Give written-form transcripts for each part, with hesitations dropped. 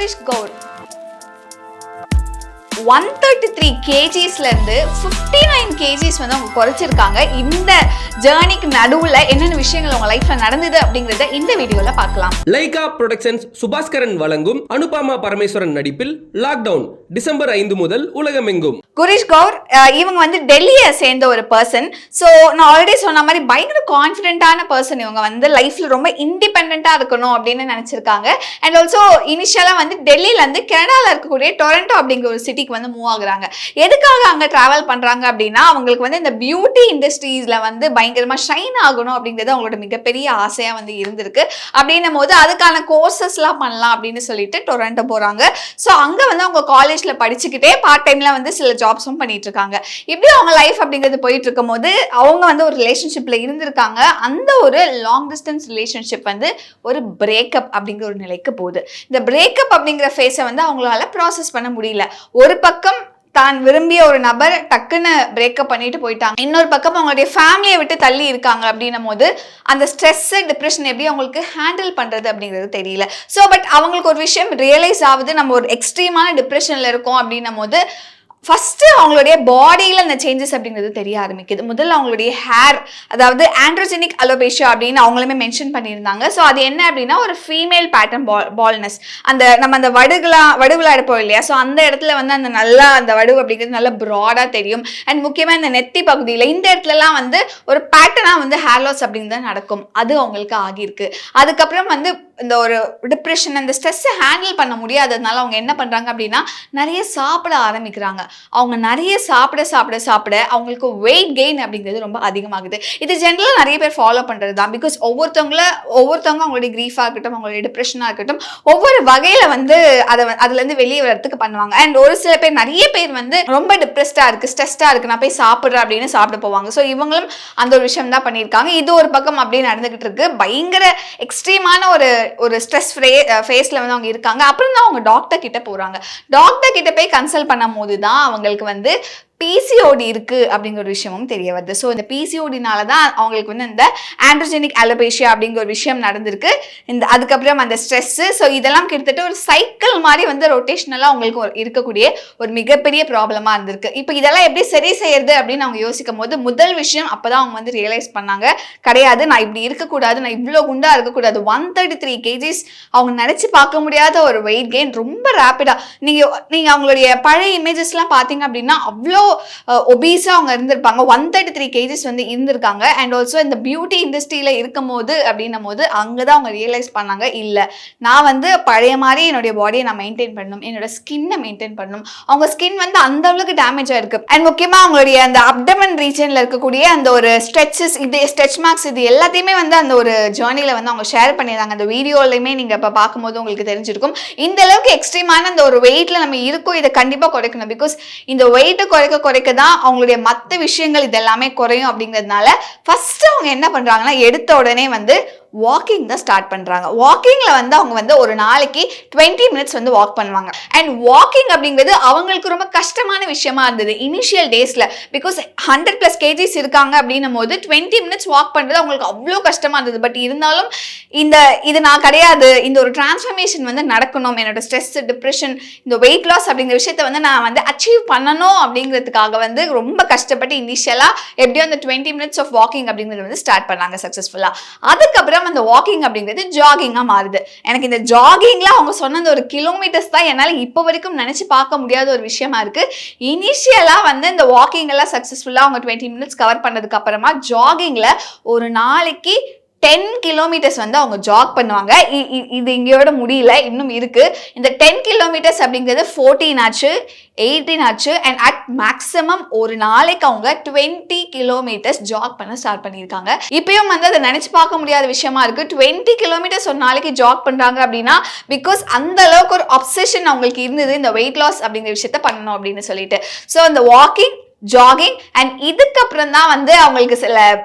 Kurish Gaur 133 kgsல இருந்து 59 kgs வந்து அவங்க குறைச்சிருக்காங்க. இந்த ஜர்னிக்கு நடுவுல என்னென்ன விஷயங்கள் அவங்க லைஃப்ல நடந்தது அப்படிங்கறத இந்த வீடியோல பார்க்கலாம். லைகா புரொடக்ஷன்ஸ் சுபாஸ்கரன் வழங்கும் அனுபமா பரமேஸ்வரன் நடிப்பில் லாக்டவுன் டிசம்பர் 5 முதல் உலகமெங்கும். குரிஷ் கவுர் இவங்க வந்து டெல்லியை சேர்ந்த ஒரு பர்சன். ஸோ நான் ஆல்ரெடி சொன்ன மாதிரி பயங்கர கான்ஃபிடென்ட்டான பர்சன். இவங்க வந்து லைஃப்ல ரொம்ப இண்டிபெண்டா இருக்கணும் அப்படின்னு நினைச்சிருக்காங்க. அண்ட் ஆல்சோ இனிஷியலா வந்து டெல்லியில இருந்து கனடால இருக்கக்கூடிய டொரண்டோ அப்படிங்கிற ஒரு சிட்டிக்கு வந்து மூவ் ஆகுறாங்க. எதுக்காக அங்க டிராவல் பண்றாங்க அப்படின்னா அவங்களுக்கு வந்து இந்த பியூட்டி இண்டஸ்ட்ரீஸ்ல வந்து பயங்கரமா ஷைன் ஆகணும் அப்படிங்கிறது அவங்களோட மிகப்பெரிய ஆசையா வந்து இருந்திருக்கு. அப்படின்னும் போது அதுக்கான கோர்சஸ் எல்லாம் பண்ணலாம் அப்படின்னு சொல்லிட்டு டொரண்டோ போறாங்க. ஸோ அங்க வந்து அவங்க காலேஜ்ல படிச்சுக்கிட்டே பார்ட் டைம்ல வந்து சில ஜாப்ஸும் பண்ணிட்டு இருக்காங்க. இப்படி அவங்க லைஃப் அப்படிங்கிறது போயிட்டு இருக்கும் போது அவங்க வந்து ஒரு ரிலேஷன்ஷிப்ல இருந்திருக்காங்க. அந்த ஒரு லாங் டிஸ்டன்ஸ் ரிலேஷன்ஷிப் வந்து ஒரு பிரேக்கப் அப்படிங்கிற ஒரு நிலைக்கு போகுது. இந்த பிரேக்கப் அப்படிங்கிற ஃபேஸை வந்து அவங்களால ப்ராசஸ் பண்ண முடியல. ஒரு பக்கம் தான் விரும்பிய ஒரு நபர் டக்குன்னு பிரேக்கப் பண்ணிட்டு போயிட்டாங்க. இன்னொரு பக்கம் அவங்களுடைய ஃபேமிலியை விட்டு தள்ளி இருக்காங்க. அப்படின்னும் போது அந்த ஸ்ட்ரெஸ் டிப்ரெஷன் எப்படி அவங்களுக்கு ஹேண்டில் பண்றது அப்படிங்கிறது தெரியல. ஸோ பட் அவங்களுக்கு ஒரு விஷயம் ரியலைஸ் ஆகுது, நம்ம ஒரு எக்ஸ்ட்ரீமான டிப்ரெஷன்ல இருக்கோம் அப்படின்னும் போது ஃபர்ஸ்ட் அவங்களுடைய பாடியில அந்த சேஞ்சஸ் அப்படிங்கிறது தெரிய ஆரம்பிக்குது. முதல்ல அவங்களுடைய ஹேர், அதாவது ஆண்ட்ரோஜெனிக் அலோபேஷியா அப்படின்னு அவங்களுமே மென்ஷன் பண்ணியிருந்தாங்க. ஸோ அது என்ன அப்படின்னா ஒரு ஃபீமேல் பேட்டர்ன் பால்னஸ். அந்த நம்ம அந்த வடுகுலா எடுப்போம் இல்லையா, ஸோ அந்த இடத்துல வந்து அந்த நல்லா அந்த வடுவு அப்படிங்கிறது நல்லா ப்ராடா தெரியும். அண்ட் முக்கியமா இந்த நெத்தி பகுதியில் இந்த இடத்துலலாம் வந்து ஒரு பேட்டர்னா வந்து ஹேர் லாஸ் அப்படிங்கிறது நடக்கும். அது அவங்களுக்கு ஆகியிருக்கு. அதுக்கப்புறம் வந்து இந்த ஒரு டிப்ரெஷன், அந்த ஸ்ட்ரெஸ்ஸை ஹேண்டில் பண்ண முடியாததுனால அவங்க என்ன பண்றாங்க அப்படின்னா நிறைய சாப்பிட ஆரம்பிக்கிறாங்க. அவங்க நிறைய சாப்பிட அவங்களுக்கு வெயிட் கெயின் அப்படிங்கிறது ரொம்ப அதிகமாகுது. இது ஜென்ரலாக நிறைய பேர் ஃபாலோ பண்றது தான். பிகாஸ் ஒவ்வொருத்தவங்க அவங்களுடைய கிரீஃபாக இருக்கட்டும், அவங்களுடைய டிப்ரெஷனாக இருக்கட்டும், ஒவ்வொரு வகையில வந்து அதுல இருந்து வெளியே வரதுக்கு பண்ணுவாங்க. அண்ட் ஒரு சில பேர், நிறைய பேர் வந்து ரொம்ப டிப்ரெஸ்டா இருக்கு, ஸ்ட்ரெஸ்டா இருக்கு, நான் போய் சாப்பிட்றேன் அப்படின்னு சாப்பிட போவாங்க. ஸோ இவங்களும் அந்த ஒரு விஷயம் தான் பண்ணியிருக்காங்க. இது ஒரு பக்கம் அப்படியே நடந்துகிட்டு இருக்கு. பயங்கர எக்ஸ்ட்ரீமான ஒரு ஸ்ட்ரெஸ் ஃபேஸ்ல வந்து அவங்க இருக்காங்க. அப்புறம் தான் அவங்க டாக்டர் கிட்ட போறாங்க. டாக்டர் கிட்ட போய் கன்சல்ட் பண்ணும் போது தான் அவங்களுக்கு வந்து பிசிஓடி இருக்கு அப்படிங்கிற ஒரு விஷயமும் தெரிய வருது. ஸோ இந்த பிசிஓடினால தான் அவங்களுக்கு வந்து இந்த ஆண்ட்ரோஜெனிக் அலோபேஷியா அப்படிங்கிற ஒரு விஷயம் நடந்திருக்கு. அதுக்கப்புறம் அந்த ஸ்ட்ரெஸ், ஸோ இதெல்லாம் கிட்டத்தட்ட ஒரு சைக்கிள் மாதிரி வந்து ரொட்டேஷனலாக அவங்களுக்கு இருக்கக்கூடிய ஒரு மிகப்பெரிய ப்ராப்ளமாக இருந்திருக்கு. இப்போ இதெல்லாம் எப்படி சரி செய்யறது அப்படின்னு அவங்க யோசிக்கும் போது முதல் விஷயம் அப்போதான் அவங்க வந்து ரியலைஸ் பண்ணாங்க, கிடையாது நான் இப்படி இருக்கக்கூடாது, நான் இவ்வளோ குண்டா இருக்கக்கூடாது. 133 kgs அவங்க நினைச்சு பார்க்க முடியாத ஒரு வெயிட் கெயின் ரொம்ப ரேப்பிடா. நீங்க அவங்களுடைய பழைய இமேஜஸ்லாம் பார்த்தீங்க அப்படின்னா அவ்வளோ ஒபீஸா அவங்க இருந்திருப்பாங்க. 133 kgs வந்து இருந்திருக்காங்க. அண்ட் ஆல்சோ இந்த பியூட்டி இண்டஸ்ட்ரியில இருக்கும் போது அப்படின்னும் போது அங்கதான் அவங்க ரியலைஸ் பண்ணாங்க, இல்ல நான் வந்து பழைய மாதிரி என்னுடைய பாடியை நான் மெயின்டைன் பண்ணணும், என்னோட ஸ்கின்னை மெயின்டைன் பண்ணணும். அவங்க ஸ்கின் வந்து அந்த அளவுக்கு டேமேஜ் ஆயிருக்கு. அண்ட் முக்கியமா அவங்களுடைய அந்த அப்டமன் ரீஜன்ல இருக்கக்கூடிய அந்த ஒரு ஸ்ட்ரெச்சஸ், இது ஸ்ட்ரெச் மார்க்ஸ், இது எல்லாத்தையுமே வந்து அந்த ஒரு ஜேர்னில வந்து அவங்க ஷேர் பண்ணிடுறாங்க. அந்த வீடியோலையுமே நீங்க இப்ப பார்க்கும்போது உங்களுக்கு தெரிஞ்சிருக்கும். இந்த அளவுக்கு எக்ஸ்ட்ரீமான அந்த ஒரு வெயிட்ல நம்ம இருக்கோம், இதை கண்டிப்பா குறைக்கணும். பிகாஸ் இந்த வெயிட்டை குறைக்க தான் அவங்களுடைய மற்ற விஷயங்கள் இதெல்லாமே குறையும். அப்படிங்கிறதுனால ஃபர்ஸ்ட் அவங்க என்ன பண்றாங்கன்னா எடுத்த உடனே வந்து வாக்கிங் தான் ஸ்டார்ட் பண்றாங்க. வாக்கிங்ல வந்து அவங்க வந்து ஒரு நாளைக்கு 20 minutes வந்து வாக் பண்ணுவாங்க. அண்ட் வாக்கிங் அப்படிங்கிறது அவங்களுக்கு ரொம்ப கஷ்டமான விஷயமா இருந்தது இனிஷியல் டேஸ்ல. பிகாஸ் 100+ kgs இருக்காங்க அப்படின்னும் போது 20 minutes வாக் பண்றது அவங்களுக்கு அவ்வளோ கஷ்டமா இருந்தது. பட் இருந்தாலும் இது நான் கிடையாது, இந்த ஒரு டிரான்ஸ்ஃபர்மேஷன் வந்து நடக்கணும், என்னோட ஸ்ட்ரெஸ், டிப்ரெஷன், இந்த வெயிட் லாஸ் அப்படிங்கிற விஷயத்த வந்து நான் வந்து அச்சீவ் பண்ணணும் அப்படிங்கிறதுக்காக வந்து ரொம்ப கஷ்டப்பட்டு இனிஷியலா எப்படியோ அந்த 20 minutes ஆஃப் வாக்கிங் அப்படிங்கிறது வந்து ஸ்டார்ட் பண்ணாங்க சக்சஸ்ஃபுல்லா. அதுக்கப்புறம் அந்த வாக்கிங் அப்படிங்கிறது ஜாகிங்கா மாறுது. எனக்கு இந்த ஜாகிங்ல அவங்க சொன்ன ஒரு கிலோமீட்டர்ஸ் தான் என்னால இப்ப வரைக்கும் நினைச்சு பார்க்க முடியாத ஒரு விஷயமா இருக்கு. இனிஷியலா வந்து இந்த வாக்கிங் எல்லாம் சக்சஸ்ஃபுல்லா அவங்க 20 minutes கவர் பண்ணதுக்கு அப்புறமா ஜாகிங்ல ஒரு நாளைக்கு 10 kilometers வந்து அவங்க ஜாக் பண்ணுவாங்க. இது இங்கேயோட முடியல, இன்னும் இருக்கு. இந்த 10 kilometers அப்படிங்கிறது 14 ஆச்சு, 18 ஆச்சு. அண்ட் அட் மேக்ஸிமம் ஒரு நாளைக்கு அவங்க 20 kilometers ஜாக் பண்ண ஸ்டார்ட் பண்ணியிருக்காங்க. இப்பயும் வந்து அதை நினைச்சு பார்க்க முடியாத விஷயமா இருக்கு. 20 kilometers ஒரு நாளைக்கு ஜாக் பண்றாங்க அப்படின்னா பிகாஸ் அந்த அளவுக்கு ஒரு அப்சஷன் அவங்களுக்கு இருந்தது இந்த வெயிட் லாஸ் அப்படிங்கிற விஷயத்த பண்ணணும் அப்படின்னு சொல்லிட்டு. ஸோ அந்த வாக்கிங், ஜாகிங் அண்ட் இதுக்கப்புறம் தான் வந்து அவங்களுக்கு சில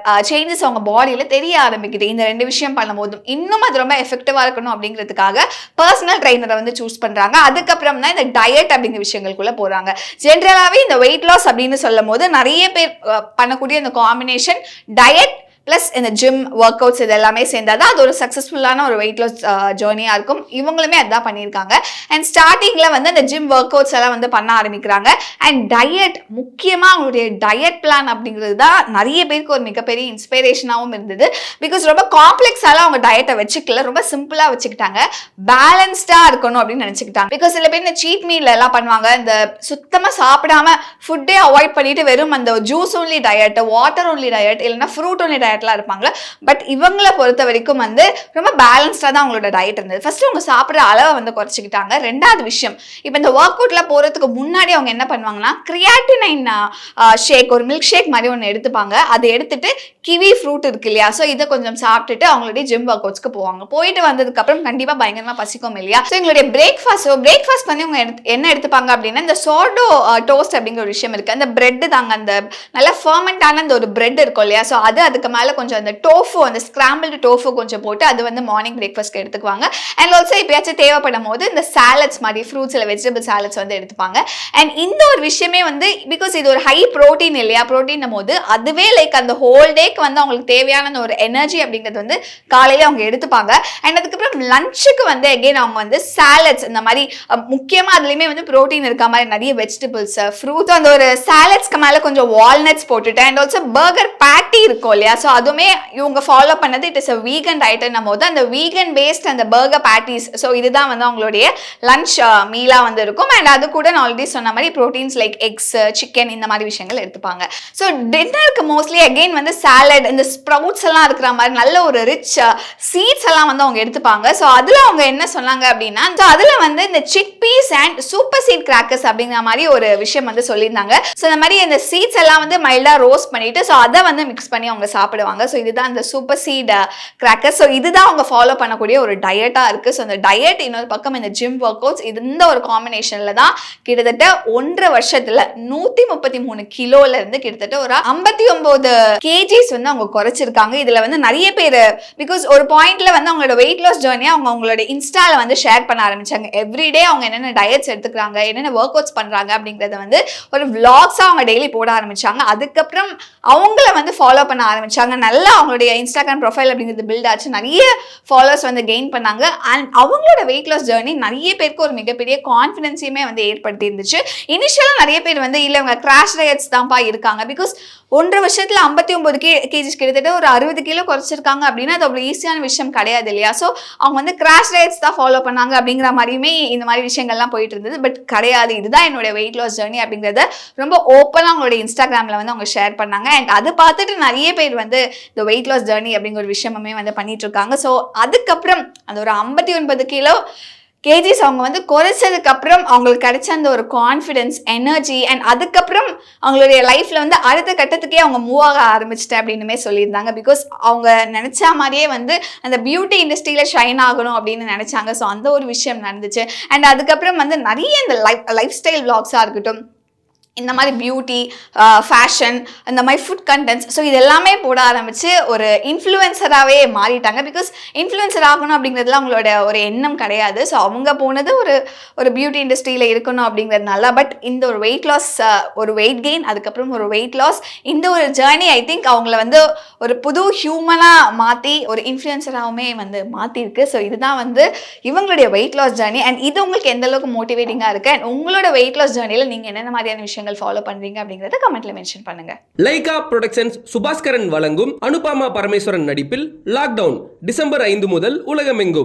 சேஞ்சஸ் அவங்க பாடியில தெரிய ஆரம்பிக்குது. இந்த ரெண்டு விஷயம் பண்ணும்போதும் இன்னும் அது ரொம்ப எஃபெக்டிவா இருக்கணும் அப்படிங்கிறதுக்காக பர்சனல் ட்ரைனரை வந்து சூஸ் பண்றாங்க. அதுக்கப்புறம் தான் இந்த டயட் அப்படிங்கிற விஷயங்களுக்குள்ள போறாங்க. ஜென்ரலாவே இந்த வெயிட் லாஸ் அப்படின்னு சொல்லும் போது நிறைய பேர் பண்ணக்கூடிய இந்த காம்பினேஷன் டயட் ப்ளஸ் இந்த ஜிம் ஒர்க் அவுட்ஸ் இது எல்லாமே சேர்ந்தாதான் அது ஒரு சக்ஸஸ்ஃபுல்லான ஒரு வெயிட் லாஸ் ஜேர்னியாக இருக்கும். இவங்களுமே அதான் பண்ணியிருக்காங்க. அண்ட் ஸ்டார்டிங்கில் வந்து அந்த ஜிம் ஒர்க் அவுட்ஸ் எல்லாம் வந்து பண்ண ஆரம்பிக்கிறாங்க. அண்ட் டயட், முக்கியமாக அவங்களுடைய டயட் பிளான் அப்படிங்கிறது தான் நிறைய பேருக்கு ஒரு மிகப்பெரிய இன்ஸ்பிரேஷனாகவும் இருந்தது. பிகாஸ் ரொம்ப காம்ப்ளெக்ஸாலாம் அவங்க டயட்டை வச்சுக்கல, ரொம்ப சிம்பிளாக வச்சுக்கிட்டாங்க. பேலன்ஸ்டாக இருக்கணும் அப்படின்னு நினச்சிக்கிட்டாங்க. பிகாஸ் சில பேர் இந்த சீட் மீல் எல்லாம் பண்ணுவாங்க, இந்த சுத்தமாக சாப்பிடாம ஃபுட்டே அவாய்ட் பண்ணிட்டு வெறும் அந்த juice only diet, water only diet, இல்லைன்னா ஃப்ரூட் ஒன்லி டயட்லாம் இருப்பாங்க. பட் இவங்களை பொறுத்த வரைக்கும் வந்து ரொம்ப பேலன்ஸ்டாக தான் அவங்களோட டயட் இருந்தது. ஃபர்ஸ்ட் அவங்க சாப்பிட்ற அளவை வந்து குறைச்சிக்கிட்டாங்க. ரெண்டாவது விஷயம், இப்போ இந்த ஒர்க் அவுட்ல போகிறதுக்கு முன்னாடி அவங்க என்ன பண்ணுவாங்கன்னா கிரியாட்டினைன் ஷேக், ஒரு மில்க் ஷேக் மாதிரி ஒன்று எடுத்துப்பாங்க. அதை எடுத்துட்டு கிவி ஃப்ரூட் இருக்கு இல்லையா, ஸோ இதை கொஞ்சம் சாப்பிட்டுட்டு அவங்களுடைய ஜிம் ஒர்க் அவுட்ஸ்க்கு போவாங்க. போயிட்டு வந்ததுக்கு அப்புறம் கண்டிப்பாக பயங்கரமாக பசிக்கும் இல்லையா. ஸோ எங்களுடைய பிரேக்ஃபாஸ்ட் வந்து இவங்க என்ன எடுத்துப்பாங்க அப்படின்னா இந்த சோர்டோ டோஸ்ட் அப்படிங்கிற ஒரு விஷயம் இருக்கு. அந்த பிரெட் தாங்க, அந்த நல்ல ஃபர்மெண்டான அந்த ஒரு பிரெட் இருக்கும் இல்லையா, ஸோ அதுக்கு மேலே கொஞ்சம் அந்த டோஃபு, அந்த ஸ்கிராம்பிள்டு டோஃபு கொஞ்சம் போட்டு அது வந்து மார்னிங் பிரேக்ஃபாஸ்ட்க்கு எடுத்துக்குவாங்க. அண்ட் ஆல்சோ எப்பயாச்சும் தேவைப்படும் போது இந்த சாலட்ஸ் மாதிரி ஃப்ரூட்ஸ் இல்லை வெஜிடபிள் சாலட்ஸ் வந்து எடுத்துப்பாங்க. அண்ட் இந்த ஒரு விஷயமே வந்து பிகாஸ் இது ஒரு ஹை ப்ரோட்டீன் இல்லையா, ப்ரோட்டீன் போது அதுவே லைக் அந்த ஹோல் டேக்கு வந்து அவங்களுக்கு தேவையான ஒரு எனர்ஜி அப்படிங்கிறது வந்து காலையில அவங்க எடுத்துப்பாங்க. அண்ட் அதுக்கப்புறம் லஞ்சுக்கு வந்து அகெயின் அவங்க வந்து சாலட்ஸ், இந்த மாதிரி முக்கியமாக அதுலேயுமே வந்து ப்ரோட்டீன் இருக்க மாதிரி நிறைய வெஜிடபிள்ஸ், ஃப்ரூட்ஸ், அந்த ஒரு சாலட்ஸ்க்கு மேலே கொஞ்சம் வால்நட்ஸ் போட்டுட்டு அண்ட் ஆல்சோ பர்கர் பேட்டி இருக்கும் இல்லையா, ஸோ அதுவுமே இவங்க ஃபாலோ பண்ணது. இட் இஸ் அ வீகன் டயட்னும் போது அந்த வீகன் பேஸ்ட் அந்த பர்கர் பேட்டிஸ், ஸோ இதுதான் வந்து அவங்களுடைய லஞ்ச் மீலாக வந்து இருக்கும். அண்ட் அது கூட நான் ஆல்ரெடி சொன்ன மாதிரி ப்ரோட்டீன்ஸ் லைக் எக்ஸ், சிக்கன், இந்த மாதிரி விஷயங்கள் எடுத்துப்பாங்க. ஸோ டின்னருக்கு மோஸ்ட்லி அகெயின் வந்து சாலட், இந்த ஸ்ப்ரவுட்ஸ் எல்லாம் இருக்கிற மாதிரி நல்ல ஒரு ரிச் சீட்ஸ் எல்லாம் வந்து அவங்க எடுத்துப்பாங்க. ஸோ அதில் அவங்க என்ன சொன்னாங்க அப்படின்னா, ஸோ அதில் வந்து இந்த chick peas and super seed crackers அப்படிங்கிற மாதிரி ஒரு விஷயம் வந்து சொல்லியிருந்தாங்க. ஸோ இந்த மாதிரி அந்த சீட்ஸ் எல்லாம் வந்து மைல்டாக ரோஸ்ட் பண்ணிட்டு ஸோ அதை வந்து மிக்ஸ் பண்ணி அவங்க சாப்பிடுவாங்க. ஸோ இதுதான் அந்த சூப்பர் சீட் கிராக்கர்ஸ். ஸோ இதுதான் அவங்க ஃபாலோ பண்ணக்கூடிய ஒரு டயட்டாக இருக்குது. ஸோ அந்த டயட் இன்னொரு பக்கம் இந்த ஜிம் ஒர்க் அவுட்ஸ், இந்த ஒரு காம்பினேஷனில் தான் கிட்டத்தட்ட 1.5 வருஷத்தில் 133 கிலோல இருந்து கிட்டத்தட்ட ஒரு 59 கேஜிஸ் வந்து அவங்க குறைச்சிருக்காங்க. இதில் வந்து நிறைய பேர் பிகாஸ் ஒரு பாயிண்ட்ல வந்து அவங்களோட வெயிட் லாஸ் ஜேர்னியை அவங்களோட இன்ஸ்டால வந்து ஷேர் பண்ண ஆரம்பிச்சாங்க. எவ்ரிடே அவங்க என்னென்ன டயட்ஸ் எடுத்துக்கிறாங்க, என்னென்ன ஒர்க் அவுட்ஸ் பண்றாங்க அப்படிங்கறத வந்து ஒரு விளாக்ஸா அவங்க டெய்லி போட ஆரம்பிச்சாங்க. அதுக்கப்புறம் அவங்கள வந்து ஃபாலோ பண்ண ஆரம்பிச்சாங்க. நல்லா அவங்களுடைய இன்ஸ்டாகிராம் ப்ரொஃபைல் அப்படிங்கிறது பில்ட் ஆச்சு, நிறைய ஃபாலோவர்ஸ் வந்து கெயின் பண்ணாங்க. அண்ட் அவங்களோட வெயிட் லாஸ் ஜேர்னி நிறைய பேருக்கு ஒரு மிகப்பெரிய கான்ஃபிடன்ஸையுமே வந்து ஏற்படுத்தி இருந்துச்சு. இனிஷியலாக நிறைய பேர் வந்து இல்லை இவங்க கிராஷ் டயட்ஸ் தான்ப்பா இருக்காங்க, பிகாஸ் 1.5 வருஷத்துல 59 கேஜிஸ் கிட்டத்தட்ட ஒரு 60 கிலோ குறைச்சிருக்காங்க அப்படின்னா அது அவ்வளோ ஈஸியான விஷயம் கிடையாது இல்லையா. ஸோ அவங்க வந்து கிராஷ் டயட்ஸ் தான் ஃபாலோ பண்ணாங்க அப்படிங்கிற மாதிரியுமே இந்த மாதிரி விஷயங்கள்லாம் போயிட்டு இருந்தது. பட் கிடையாது, இதுதான் என்னோட வெயிட் லாஸ் ஜேர்னி அப்படிங்கிறத ரொம்ப ஓப்பனாக அவங்களோட இன்ஸ்டாகிராமில் வந்து அவங்க ஷேர் பண்ணாங்க. அண்ட் அது பார்த்துட்டு நிறைய பேர் வந்து இந்த வெயிட் லாஸ் ஜேர்னி அப்படிங்கிற ஒரு விஷயமே வந்து பண்ணிட்டு இருக்காங்க. ஸோ அதுக்கப்புறம் அந்த ஒரு 59 கிலோ கேஜிஸ் அவங்க வந்து குறைச்சதுக்கு அப்புறம் அவங்களுக்கு கிடைச்ச அந்த ஒரு கான்ஃபிடன்ஸ், எனர்ஜி அண்ட் அதுக்கப்புறம் அவங்களுடைய லைஃப்ல வந்து அடுத்த கட்டத்துக்கே அவங்க மூவ் ஆக ஆரம்பிச்சிட்டேன் அப்படின்னுமே சொல்லியிருந்தாங்க. பிகாஸ் அவங்க நினைச்ச மாதிரியே வந்து அந்த பியூட்டி இண்டஸ்ட்ரியில ஷைன் ஆகணும் அப்படின்னு நினைச்சாங்க. ஸோ அந்த ஒரு விஷயம் நடந்துச்சு. அண்ட் அதுக்கப்புறம் வந்து நிறைய இந்த லைஃப் ஸ்டைல் விளாக்ஸாக இருக்கட்டும், இந்த மாதிரி பியூட்டி, ஃபேஷன், இந்த மாதிரி ஃபுட் கண்டென்ட்ஸ், ஸோ இது எல்லாமே போட ஆரம்பிச்சு ஒரு இன்ஃப்ளூயன்சராகவே மாறிட்டாங்க. பிகாஸ் இன்ஃப்ளூயன்சர் ஆகணும் அப்படிங்கிறதுல அவங்களோட ஒரு எண்ணம் கிடையாது. ஸோ அவங்க போனது ஒரு பியூட்டி இண்டஸ்ட்ரியில் இருக்கணும் அப்படிங்கிறதுனால. பட் இந்த ஒரு வெயிட் லாஸ், ஒரு வெயிட் கெயின், அதுக்கப்புறம் ஒரு வெயிட் லாஸ், இந்த ஒரு ஜேர்னி ஐ திங்க் அவங்கள வந்து ஒரு புது ஹியூமனாக மாற்றி ஒரு இன்ஃப்ளூயன்சராகவுமே வந்து மாற்றிருக்கு. ஸோ இதுதான் வந்து இவங்களுடைய வெயிட் லாஸ் ஜேர்னி. அண்ட் இது உங்களுக்கு எந்த அளவுக்கு மோட்டிவேட்டிங்காக இருக்குது, அண்ட் உங்களோட வெயிட் லாஸ் ஜேர்னியில் நீங்கள் என்னென்ன மாதிரியான விஷயங்கள் ஃபாலோ பண்றீங்க அப்படிங்கறத கமெண்ட்ல மென்ஷன் பண்ணுங்க. லைகா புரொடக்ஷன்ஸ் சுபாஸ்கரன் வழங்கும் அனுபமா பரமேஸ்வரன் நடிப்பில் லாக்டவுன் டிசம்பர் 5 முதல் உலகமெங்கும்.